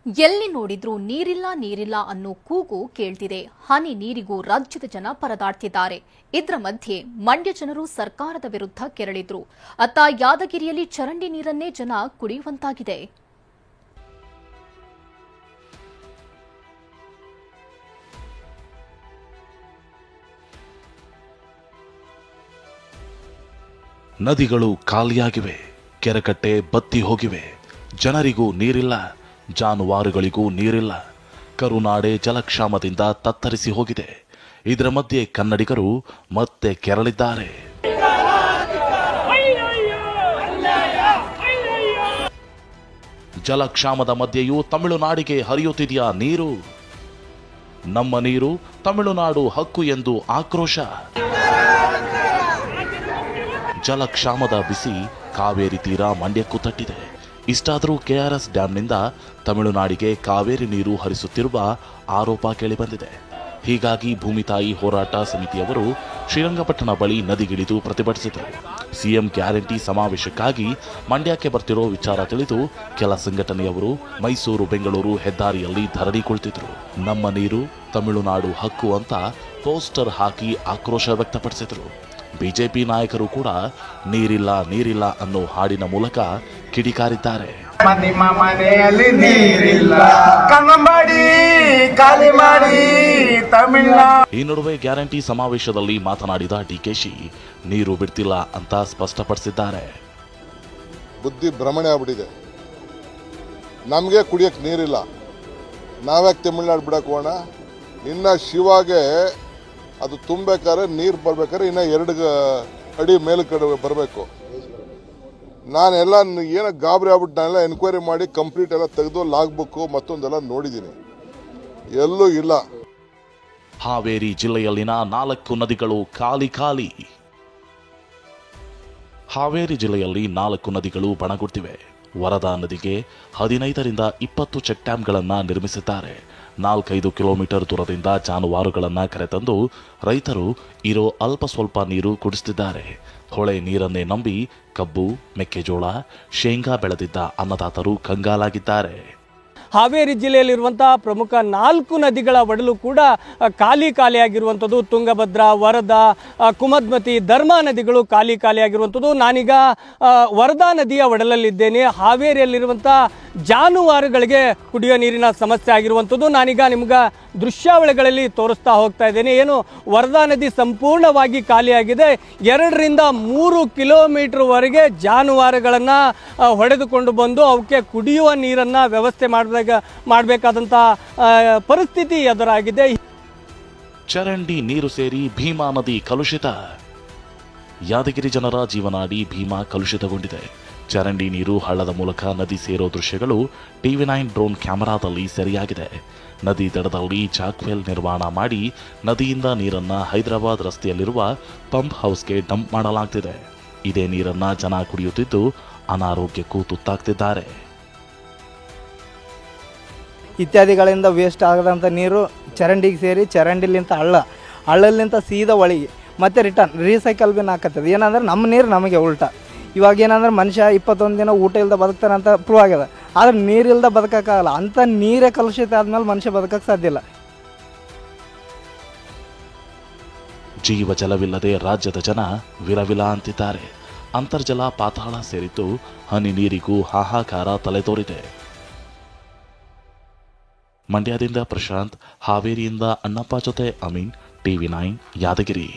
ಎಲ್ಲಿ ನೋಡಿದ್ರೂ ನೀರಿಲ್ಲ ನೀರಿಲ್ಲ ಅನ್ನೋ ಕೂಗು ಕೇಳ್ತಿದೆ. ಹನಿ ನೀರಿಗೂ ರಾಜ್ಯದ ಜನ ಪರದಾಡ್ತಿದ್ದಾರೆ. ಇದರ ಮಧ್ಯೆ ಮಂಡ್ಯ ಜನರು ಸರ್ಕಾರದ ವಿರುದ್ಧ ಕೆರಳಿದ್ರು. ಅತ್ತ ಯಾದಗಿರಿಯಲ್ಲಿ ಚರಂಡಿ ನೀರನ್ನೇ ಜನ ಕುಡಿಯುವಂತಾಗಿದೆ. ನದಿಗಳು ಖಾಲಿಯಾಗಿವೆ, ಕೆರೆಕಟ್ಟೆ ಬತ್ತಿ ಹೋಗಿವೆ, ಜನರಿಗೂ ನೀರಿಲ್ಲ, ಜಾನುವಾರುಗಳಿಗೂ ನೀರಿಲ್ಲ. ಕರುನಾಡೆ ಜಲಕ್ಷಾಮದಿಂದ ತತ್ತರಿಸಿ ಹೋಗಿದೆ. ಇದರ ಮಧ್ಯೆ ಕನ್ನಡಿಗರು ಮತ್ತೆ ಕೆರಳಿದ್ದಾರೆ. ಜಲಕ್ಷಾಮದ ಮಧ್ಯೆಯೂ ತಮಿಳುನಾಡಿಗೆ ಹರಿಯುತ್ತಿದೆಯಾ ನೀರು? ನಮ್ಮ ನೀರು ತಮಿಳುನಾಡು ಹಕ್ಕು ಎಂದು ಆಕ್ರೋಶ. ಜಲಕ್ಷಾಮದ ಬಿಸಿ ಕಾವೇರಿ ತೀರ ಮಂಡ್ಯಕ್ಕೂ ತಟ್ಟಿದೆ. ಇಷ್ಟಾದರೂ ಕೆಆರ್ಎಸ್ ಡ್ಯಾಂನಿಂದ ತಮಿಳುನಾಡಿಗೆ ಕಾವೇರಿ ನೀರು ಹರಿಸುತ್ತಿರುವ ಆರೋಪ ಕೇಳಿಬಂದಿದೆ. ಹೀಗಾಗಿ ಭೂಮಿತಾಯಿ ಹೋರಾಟ ಸಮಿತಿಯವರು ಶ್ರೀರಂಗಪಟ್ಟಣ ಬಳಿ ನದಿಗಿಳಿದು ಪ್ರತಿಭಟಿಸಿದರು. ಸಿಎಂ ಗ್ಯಾರಂಟಿ ಸಮಾವೇಶಕ್ಕಾಗಿ ಮಂಡ್ಯಕ್ಕೆ ಬರ್ತಿರೋ ವಿಚಾರ ತಿಳಿದು ಕೆಲ ಸಂಘಟನೆಯವರು ಮೈಸೂರು ಬೆಂಗಳೂರು ಹೆದ್ದಾರಿಯಲ್ಲಿ ಧರಣಿ ಕುಳಿತಿದ್ರು. ನಮ್ಮ ನೀರು ತಮಿಳುನಾಡು ಹಕ್ಕು ಅಂತ ಪೋಸ್ಟರ್ ಹಾಕಿ ಆಕ್ರೋಶ ವ್ಯಕ್ತಪಡಿಸಿದರು. ಬಿಜೆಪಿ ನಾಯಕರು ಕೂಡ ನೀರಿಲ್ಲ ನೀರಿಲ್ಲ ಅನ್ನೋ ಹಾಡಿನ ಮೂಲಕ ಕಿಡಿಕಾರಿದ್ದಾರೆ. ಈ ನಡುವೆ ಗ್ಯಾರಂಟಿ ಸಮಾವೇಶದಲ್ಲಿ ಮಾತನಾಡಿದ ಡಿಕೆಶಿ ನೀರು ಬಿಡ್ತಿಲ್ಲ ಅಂತ ಸ್ಪಷ್ಟಪಡಿಸಿದ್ದಾರೆ. ಬುದ್ಧಿ ಭ್ರಮಣೆ ಆಗ್ಬಿಟ್ಟಿದೆ. ನಮಗೆ ಕುಡಿಯಕ್ಕೆ ನೀರಿಲ್ಲ, ನಾವ್ಯಾಕೆ ತಮಿಳ್ನಾಡು ಬಿಡಕ್ಕೆ ಹೋಗೋಣ? ಇನ್ನ ಶಿವಾಗೆ ಅದು ತುಂಬಬೇಕಾದ್ರೆ ನೀರು ಬರ್ಬೇಕಾದ್ರೆ ಇನ್ನ 2 ಅಡಿ ಮೇಲುಗಡೆ ಬರಬೇಕು. ನಾನೆಲ್ಲ ಏನೋ ಗಾಬರಿ ಆಗ್ಬಿಟ್ಟು ನಾನೆಲ್ಲ ಎನ್ಕ್ವೈರಿ ಮಾಡಿ ಕಂಪ್ಲೀಟ್ ಎಲ್ಲ ತೆಗೆದು ಲಾಗ್ ಬುಕ್ ಮತ್ತೊಂದೆಲ್ಲ ನೋಡಿದ್ದೀನಿ, ಎಲ್ಲೂ ಇಲ್ಲ. ಹಾವೇರಿ ಜಿಲ್ಲೆಯಲ್ಲಿನ 4 ನದಿಗಳು ಖಾಲಿ. ಹಾವೇರಿ ಜಿಲ್ಲೆಯಲ್ಲಿ 4 ನದಿಗಳು ಬಣಗುಡ್ತಿವೆ. ವರದಾ ನದಿಗೆ 15ರಿಂದ 20 ಚೆಕ್ ಡ್ಯಾಂಗಳನ್ನು ನಿರ್ಮಿಸಿದ್ದಾರೆ. 4-5 ಕಿಲೋಮೀಟರ್ ದೂರದಿಂದ ಜಾನುವಾರುಗಳನ್ನು ಕರೆತಂದು ರೈತರು ಇರೋ ಅಲ್ಪ ಸ್ವಲ್ಪ ನೀರು ಕುಡಿಸುತ್ತಿದ್ದಾರೆ. ಹೊಳೆ ನೀರನ್ನೇ ನಂಬಿ ಕಬ್ಬು, ಮೆಕ್ಕೆಜೋಳ, ಶೇಂಗಾ ಬೆಳೆದಿದ್ದ ಅನ್ನದಾತರು ಕಂಗಾಲಾಗಿದ್ದಾರೆ. ಹಾವೇರಿ ಜಿಲ್ಲೆಯಲ್ಲಿರುವಂತಹ ಪ್ರಮುಖ 4 ನದಿಗಳ ಒಡಲು ಕೂಡ ಖಾಲಿಯಾಗಿರುವಂಥದ್ದು. ತುಂಗಭದ್ರಾ, ವರದಾ, ಕುಮದ್ಮತಿ, ಧರ್ಮಾ ನದಿಗಳು ಖಾಲಿಯಾಗಿರುವಂಥದ್ದು. ನಾನೀಗ ವರದಾ ನದಿಯ ಒಡಲಲ್ಲಿದ್ದೇನೆ. ಹಾವೇರಿಯಲ್ಲಿರುವಂಥ ಜಾನುವಾರುಗಳಿಗೆ ಕುಡಿಯೋ ನೀರಿನ ಸಮಸ್ಯೆ ಆಗಿರುವಂಥದ್ದು. ನಾನೀಗ ನಿಮ್ಗೆ ದೃಶ್ಯಾವಳಿಗಳಲ್ಲಿ ತೋರಿಸ್ತಾ ಹೋಗ್ತಾ ಇದ್ದೇನೆ. ಏನು ವರದಾ ನದಿ ಸಂಪೂರ್ಣವಾಗಿ ಖಾಲಿಯಾಗಿದೆ. 2ರಿಂದ 3 ಕಿಲೋಮೀಟರ್ವರೆಗೆ ಜಾನುವಾರುಗಳನ್ನು ಹೊಡೆದುಕೊಂಡು ಬಂದು ಅವಕ್ಕೆ ಕುಡಿಯುವ ನೀರನ್ನು ವ್ಯವಸ್ಥೆ ಮಾಡಬೇಕಾದಂಥ ಪರಿಸ್ಥಿತಿ ಎದುರಾಗಿದೆ. ಚರಂಡಿ ನೀರು ಸೇರಿ ಭೀಮಾ ನದಿ ಕಲುಷಿತ. ಯಾದಗಿರಿ ಜನರ ಜೀವನಾಡಿ ಭೀಮಾ ಕಲುಷಿತಗೊಂಡಿದೆ. ಚರಂಡಿ ನೀರು ಹಳ್ಳದ ಮೂಲಕ ನದಿ ಸೇರೋ ದೃಶ್ಯಗಳು TV9 ಡ್ರೋನ್ ಕ್ಯಾಮೆರಾದಲ್ಲಿ ಸೆರೆಯಾಗಿದೆ. ನದಿ ದಡದಲ್ಲಿ ಜಾಕ್ವೆಲ್ ನಿರ್ಮಾಣ ಮಾಡಿ ನದಿಯಿಂದ ನೀರನ್ನ ಹೈದರಾಬಾದ್ ರಸ್ತೆಯಲ್ಲಿರುವ ಪಂಪ್ ಹೌಸ್ಗೆ ಡಂಪ್ ಮಾಡಲಾಗ್ತಿದೆ. ಇದೇ ನೀರನ್ನ ಜನ ಕುಡಿಯುತ್ತಿದ್ದು ಅನಾರೋಗ್ಯಕ್ಕೂ ತುತ್ತಾಗ್ತಿದ್ದಾರೆ. ಇತ್ಯಾದಿಗಳಿಂದ ವೇಸ್ಟ್ ಆಗದಂಥ ನೀರು ಚರಂಡಿಗೆ ಸೇರಿ ಚರಂಡಿಲಿಂತ ಹಳ್ಳಲಿಂತ ಸೀದಾ ಒಳಗೆ ಮತ್ತೆ ರಿಟರ್ನ್ ರೀಸೈಕಲ್ ಬಿನ್ ಹಾಕತ್ತದ. ಏನಂದ್ರೆ ನಮ್ಮ ನೀರು ನಮಗೆ ಉಲ್ಟಾ. ಇವಾಗ ಏನಂದ್ರೆ ಮನುಷ್ಯ 21 ದಿನ ಊಟ ಇಲ್ಲದೆ ಬದುಕ್ತಾನೆ ಅಂತ ಪ್ರೂವ್ ಆಗ್ಯದ. ಆದ್ರೆ ನೀರಿಲ್ಲದೆ ಬದುಕೋಕ್ಕಾಗಲ್ಲ. ಅಂಥ ನೀರೇ ಕಲುಷಿತ ಆದ್ಮೇಲೆ ಮನುಷ್ಯ ಬದುಕಕ್ಕೆ ಸಾಧ್ಯ ಇಲ್ಲ. ಜೀವ ಜಲವಿಲ್ಲದೆ ರಾಜ್ಯದ ಜನ ವಿಲವಿಲ ಅಂತಿದ್ದಾರೆ. ಅಂತರ್ಜಲ ಪಾತಾಳ ಸೇರಿದ್ದು ಹನಿ ನೀರಿಗೂ ಹಾಹಾಕಾರ ತಲೆದೋರಿದೆ. ಮಂಡ್ಯದಿಂದ ಪ್ರಶಾಂತ್, ಹಾವೇರಿಯಿಂದ ಅಣ್ಣಪ್ಪ ಜೊತೆ ಅಮೀನ್, TV9 ಯಾದಗಿರಿ.